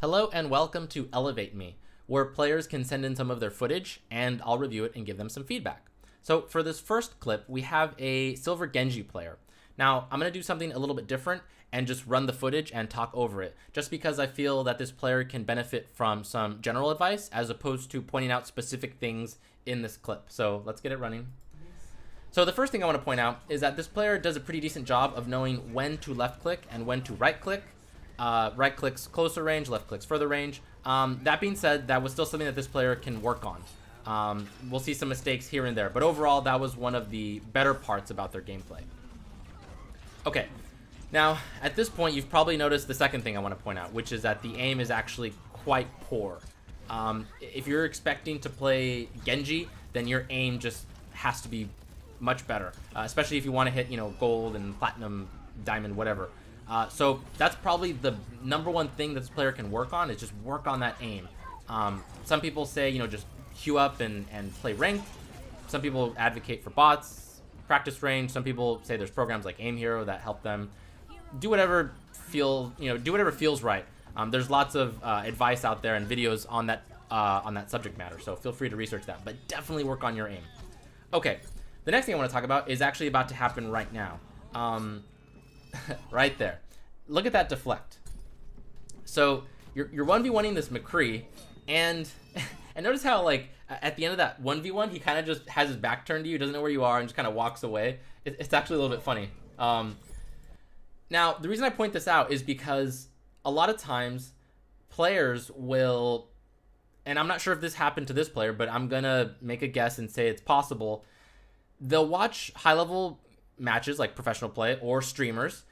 Hello and welcome to Elevate Me, where players can send in some of their footage and I'll review it and give them some feedback. So for this first clip, we have a silver Genji player. Now, I'm going to do something a little bit different and just run the footage and talk over it, just because I feel that this player can benefit from some general advice as opposed to pointing out specific things in this clip. So let's get it running. So the first thing I want to point out is that this player does a pretty decent job of knowing when to left click and when to right click. Right clicks closer range, left clicks further range. That being said, that was still something that this player can work on. We'll see some mistakes here and there, but overall that was one of the better parts about their gameplay. Okay, now at this point you've probably noticed the second thing I want to point out, which is that the aim is actually quite poor. If you're expecting to play Genji, then your aim just has to be much better, especially if you want to hit, gold and platinum, diamond, whatever. So that's probably the number one thing that this player can work on, is just work on that aim. Some people say, just queue up and play ranked. Some people advocate for bots, practice range. Some people say there's programs like Aim Hero that help them do whatever feels right. There's lots of advice out there and videos on that subject matter, so feel free to research that, but definitely work on your aim. Okay, the next thing I want to talk about is actually about to happen right now. Right there. Look at that deflect. So you're 1v1ing this McCree, and notice how, like, at the end of that 1v1, he kind of just has his back turned to you, doesn't know where you are, and just kind of walks away. It's actually a little bit funny. Now, the reason I point this out is because a lot of times players will, and I'm not sure if this happened to this player, but I'm gonna make a guess and say it's possible. They'll watch high-level matches like professional play or streamers,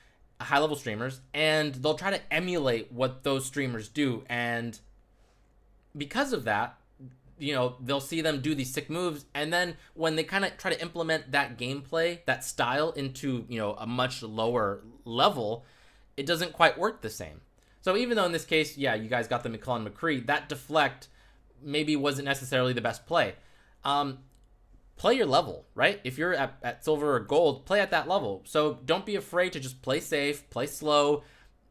high-level streamers, and they'll try to emulate what those streamers do, and because of that, they'll see them do these sick moves, and then when they kind of try to implement that gameplay, that style into a much lower level, it doesn't quite work the same. So even though in this case, yeah, you guys got the McClellan McCree, that deflect maybe wasn't necessarily the best play. Play your level, right? If you're at silver or gold, play at that level. So don't be afraid to just play safe, play slow.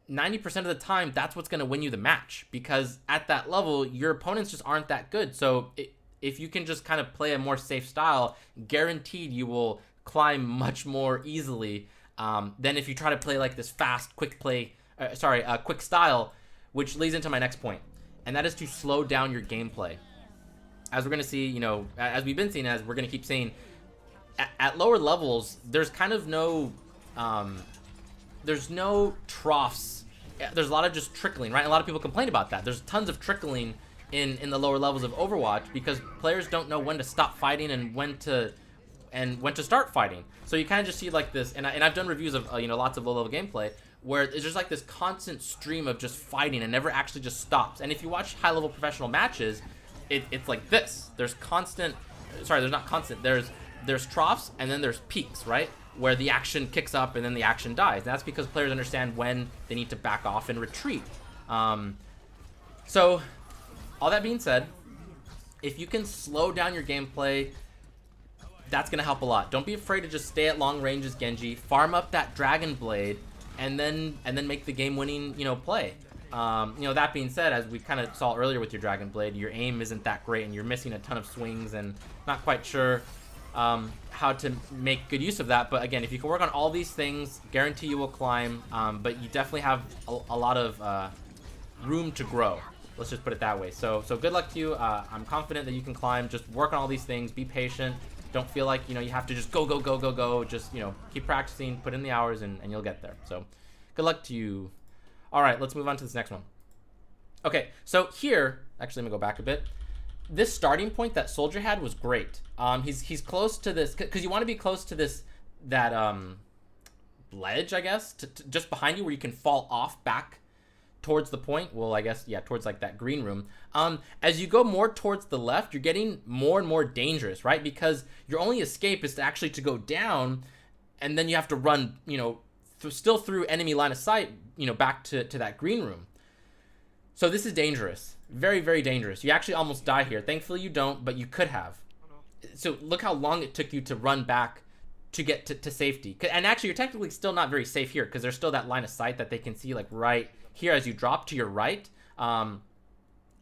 90% of the time, that's what's going to win you the match, because at that level, your opponents just aren't that good. So if you can just kind of play a more safe style, guaranteed you will climb much more easily than if you try to play like this fast, quick style, which leads into my next point, and that is to slow down your gameplay. As we're going to see, as we've been seeing, as we're going to keep seeing, at lower levels, there's kind of no troughs. There's a lot of just trickling, right? A lot of people complain about that. There's tons of trickling in the lower levels of Overwatch because players don't know when to stop fighting and when to start fighting. So you kind of just see like this, and I've done reviews of lots of low-level gameplay where it's just like this constant stream of just fighting and never actually just stops. And if you watch high-level professional matches, it's like this. There's troughs and then there's peaks, right? Where the action kicks up and then the action dies. And that's because players understand when they need to back off and retreat. So, all that being said, if you can slow down your gameplay, that's going to help a lot. Don't be afraid to just stay at long range as Genji, farm up that Dragon Blade, and then make the game-winning, play. That being said, as we kind of saw earlier with your Dragon Blade, your aim isn't that great and you're missing a ton of swings and not quite sure how to make good use of that. But again, if you can work on all these things, guarantee you will climb, but you definitely have a lot of room to grow. Let's just put it that way. So good luck to you. I'm confident that you can climb. Just work on all these things. Be patient. Don't feel like you have to just go. Just keep practicing, put in the hours, and you'll get there. So good luck to you. All right, let's move on to this next one. Okay, so here, actually, let me go back a bit. This starting point that Soldier had was great. He's close to this, because you want to be close to that ledge, I guess, to just behind you, where you can fall off back towards the point. Well, I guess, yeah, towards like that green room. As you go more towards the left, you're getting more and more dangerous, right? Because your only escape is to go down, and then you have to run, still through enemy line of sight, back to that green room. So this is dangerous. Very, very dangerous. You actually almost die here. Thankfully you don't, but you could have. So look how long it took you to run back to get to safety. And actually, you're technically still not very safe here because there's still that line of sight that they can see like right here as you drop to your right. I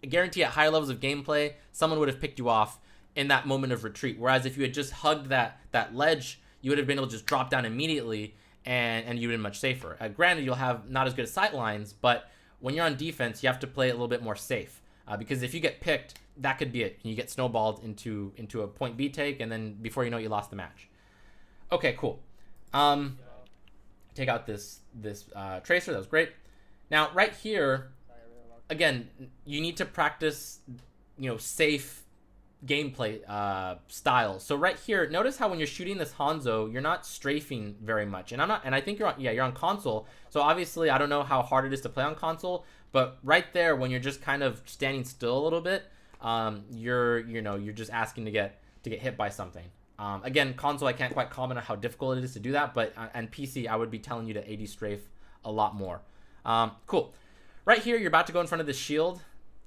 guarantee at higher levels of gameplay, someone would have picked you off in that moment of retreat. Whereas if you had just hugged that ledge, you would have been able to just drop down immediately, and you would have been much safer. Granted, you'll have not as good sight lines, but when you're on defense, you have to play it a little bit more safe. Because if you get picked, that could be it. You get snowballed into a point B take, and then before you know it, you lost the match. Okay, cool. Take out this tracer. That was great. Now, right here, again, you need to practice, safe gameplay style. So right here, notice how when you're shooting this Hanzo, you're not strafing very much. And I think you're on console. So obviously, I don't know how hard it is to play on console, but right there, when you're just kind of standing still a little bit, you're just asking to get hit by something. Again, console, I can't quite comment on how difficult it is to do that, but on PC, I would be telling you to AD strafe a lot more. Cool. Right here, you're about to go in front of this shield.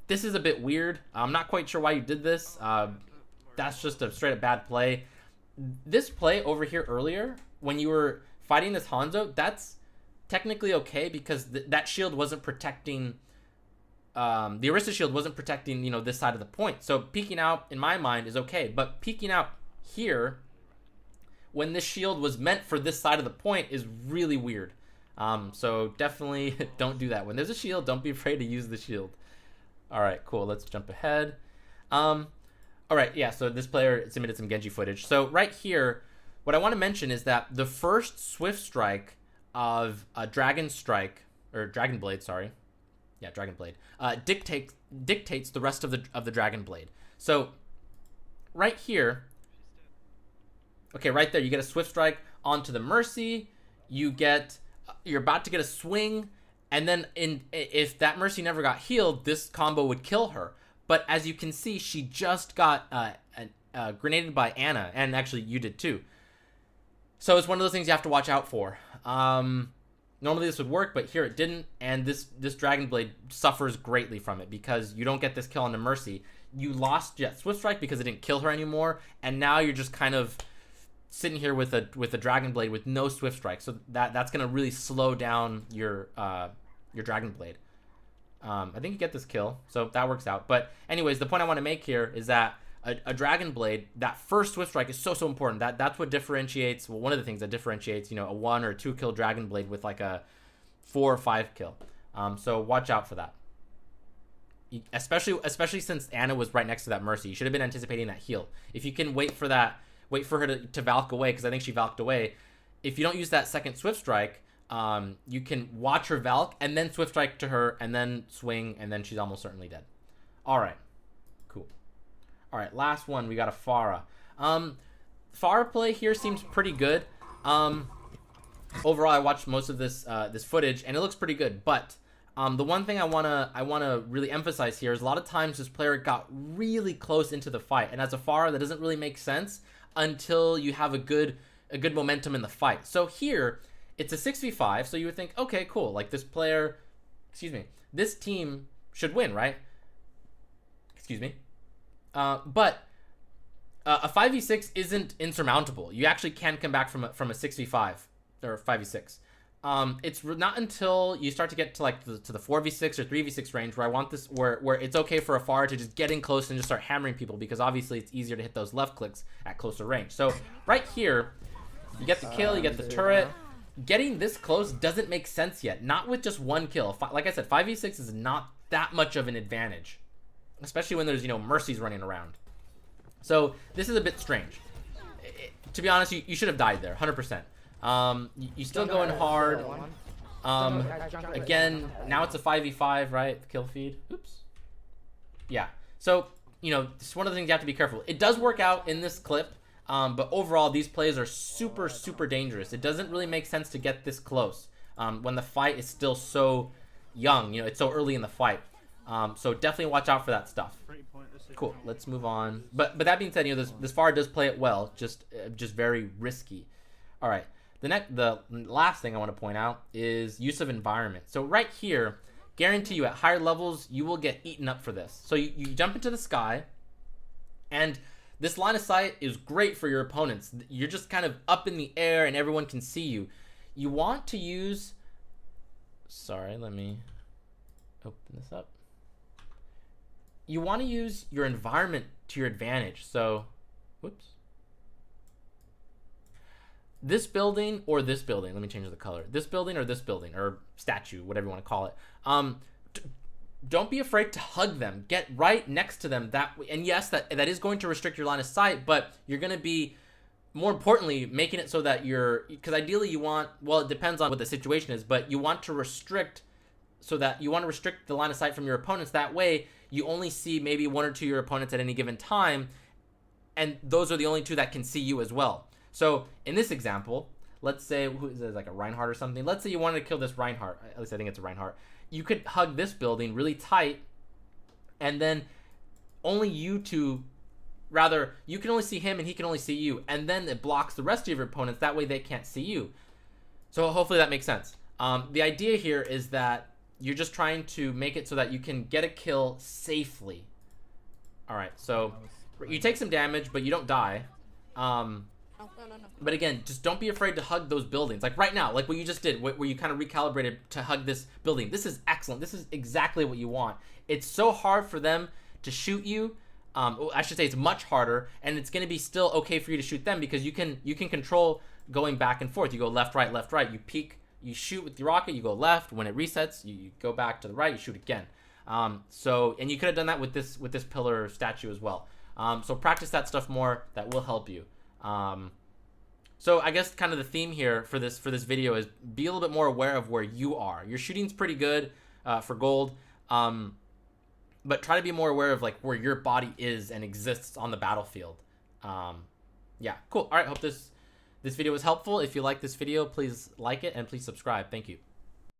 This is a bit weird. I'm not quite sure why you did this. That's just a straight up bad play. This play over here earlier, when you were fighting this Hanzo, that's technically okay because that shield wasn't protecting, the Arista shield wasn't protecting, this side of the point. So peeking out, in my mind, is okay. But peeking out here, when this shield was meant for this side of the point, is really weird. So definitely don't do that. When there's a shield, don't be afraid to use the shield. All right, cool. Let's jump ahead. All right, yeah, so this player submitted some Genji footage. So right here, what I want to mention is that the first Swift Strike of a Dragon Strike, or Dragon Blade, sorry. Yeah, Dragon Blade. Dictates the rest of the Dragon Blade. So right here, okay, right there, you get a Swift Strike onto the Mercy. You're about to get a swing, and then if that Mercy never got healed, this combo would kill her. But as you can see, she just got grenaded by Ana, and actually you did too. So it's one of those things you have to watch out for. Normally this would work, but here it didn't, and this Dragon Blade suffers greatly from it because you don't get this kill on the Mercy. You lost Swift Strike because it didn't kill her anymore, and now you're just kind of sitting here with a Dragon Blade with no Swift Strike. So that's gonna really slow down your Dragon Blade. I think you get this kill, so that works out. But anyways, the point I want to make here is that a Dragon Blade, that first Swift Strike is so important. That's what differentiates, well, one of the things that differentiates, a 1 or 2 kill Dragon Blade with like a 4 or 5 kill. So watch out for that. Especially since Ana was right next to that Mercy. You should have been anticipating that heal. If you can wait for her to Valk away, because I think she Valked away. If you don't use that second Swift Strike, you can watch her Valk and then Swift Strike to her and then swing, and then she's almost certainly dead. All right, cool. All right, last one, we got a Pharah. Pharah play here seems pretty good. Overall, I watched most of this footage and it looks pretty good. But the one thing I wanna really emphasize here is a lot of times this player got really close into the fight, and as a Pharah, that doesn't really make sense until you have a good momentum in the fight. So here, it's a 6v5, so you would think, okay, cool, like this team should win, right? Excuse me. But a 5v6 isn't insurmountable. You actually can come back from a 6v5 or 5v6. It's not until you start to get to like to the 4v6 or 3v6 range where I want this, where it's okay for a Pharah to just get in close and just start hammering people, because obviously it's easier to hit those left clicks at closer range. So right here, you get the kill, you get the turret. Getting this close doesn't make sense yet. Not with just one kill. Like I said, 5v6 is not that much of an advantage, especially when there's, Mercies running around. So this is a bit strange. To be honest, you should have died there, 100%. You still going hard. Again, now it's a 5v5, right? The kill feed. Oops. Yeah. So, it's one of the things you have to be careful. It does work out in this clip, but overall, these plays are super, super dangerous. It doesn't really make sense to get this close when the fight is still so young. It's so early in the fight. So definitely watch out for that stuff. Cool. Let's move on. But that being said, this Pharah does play it well, just very risky. All right. The last thing I want to point out is use of environment. So right here, guarantee you at higher levels, you will get eaten up for this. So you jump into the sky, and this line of sight is great for your opponents. You're just kind of up in the air and everyone can see you. You want to use, sorry, let me open this up. you want to use your environment to your advantage. So, whoops. This building or this building, let me change the color. This building or this building, or statue, whatever you want to call it. Don't be afraid to hug them. Get right next to them. And yes, that is going to restrict your line of sight, but you're going to be, more importantly, making it so that because ideally you want, well, it depends on what the situation is, but you want to restrict the line of sight from your opponents. That way you only see maybe one or two of your opponents at any given time, and those are the only two that can see you as well. So in this example, let's say, who is it, like a Reinhardt or something? Let's say you wanted to kill this Reinhardt. At least I think it's a Reinhardt. You could hug this building really tight, and then only you two, rather, you can only see him and he can only see you, and then it blocks the rest of your opponents. That way they can't see you. So hopefully that makes sense. The idea here is that you're just trying to make it so that you can get a kill safely. All right, so you take some damage, but you don't die. But again, just don't be afraid to hug those buildings. Like right now, like what you just did, where you kind of recalibrated to hug this building. This is excellent. This is exactly what you want. It's so hard for them to shoot you. I should say it's much harder, and it's going to be still okay for you to shoot them because you can control going back and forth. You go left, right, left, right. You peek, you shoot with the rocket, you go left. When it resets, you go back to the right, you shoot again. And you could have done that with this pillar statue as well. So practice that stuff more. That will help you. So I guess kind of the theme here for this video is be a little bit more aware of where you are. Your shooting's pretty good for gold, but try to be more aware of like where your body is and exists on the battlefield. Yeah, cool. All right, hope this video was helpful. If you like this video, please like it and please subscribe. Thank you.